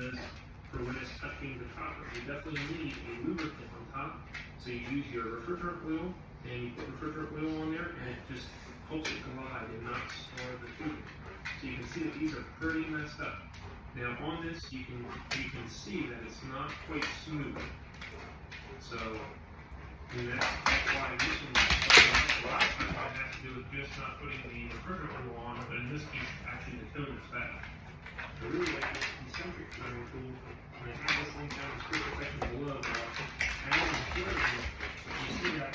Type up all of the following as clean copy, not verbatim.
this for when it's touching the copper. You definitely need a lubricant on top. So you use your refrigerant oil, and you put refrigerant oil on there, and it just helps it glide and not scar the tubing. So you can see that these are pretty messed up. Now on this, you can see that it's not quite smooth. So, and that's why this one, a lot of times it has to do with just not putting the refrigerant oil on, but in this case, actually the toner's bad. I really like this eccentric turning tool, and I have this link down in the description section below. As I'm showing you see that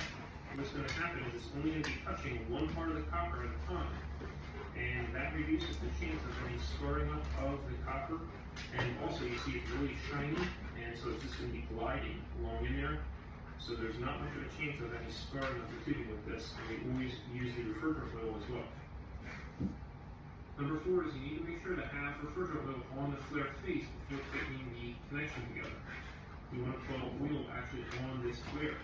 what's going to happen is it's only going to be touching one part of the copper at a time. And that reduces the chance of any scarring up of the copper. And also you see it's really shiny, and so it's just going to be gliding along in there. So there's not much of a chance of any scarring of the tubing with this. And we always use the refrigerant oil as well. Number 4 is you need to make sure to have refrigerant oil on the flare face before putting the connection together. You want to put oil actually on this flare.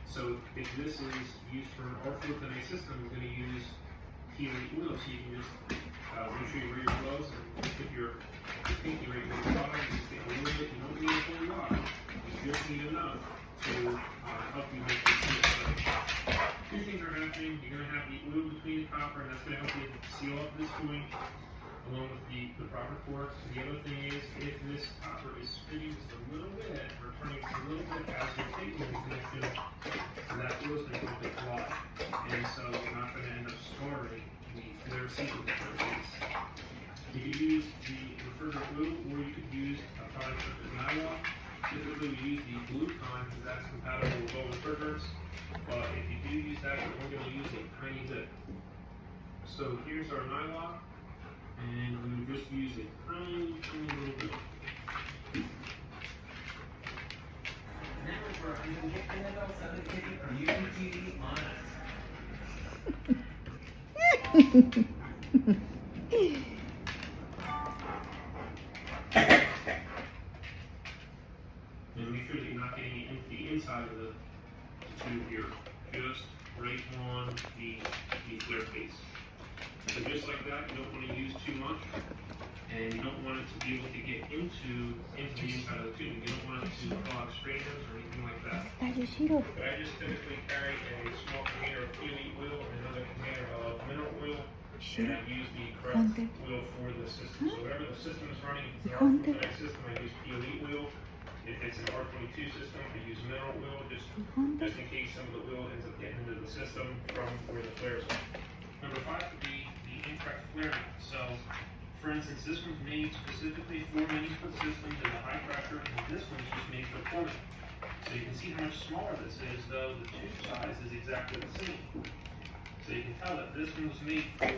So if this is used for an R410A system, we're going to use oil, so you can just make sure you wear your gloves and put your pinky right in the water. You just get a little bit, you don't need a whole lot. You just need enough to help you make this seal. Two things are happening. You're going to have the oil between the copper, and that's going to help you seal up this joint along with the proper ports. The other thing is, if this copper is spinning just a little bit, or turning just a little bit as you're taking the connection, that oil is going to help it glide. And so you're not going to end up scarring the flare seat of the flare face. You could use the refrigerant oil, or you could use a product such as nylon. Typically we use the blue kind because that's compatible with all refrigerants. But if you do use that, you're only going to use a tiny bit. So here's our nylon, and we would just use a tiny little bit. Now for a little something from using TV on us. And make sure that you're not getting into the inside of the tube here, just right on the flare face. So just like that, you don't want to use too much, and you don't want it to be able to get into the inside of the tube. You don't want it to clog strainers or anything like that. Yoshiro. But I just typically carry a small container of quiere oil and another container of mineral oil, and I use the correct oil for the system. So whatever the system is running, if it's an R410A system, I use quiere oil. If it's an R22 system, I use mineral oil, just in case some of the oil ends up getting into the system from where the flares are. Number 5 would be the incorrect flare mount. So, for instance, this one's made specifically for mini-split systems in the high pressure, and this one's just made for plumbing. So you can see how much smaller this is, though the tube size is exactly the same. So you can tell that this one was made for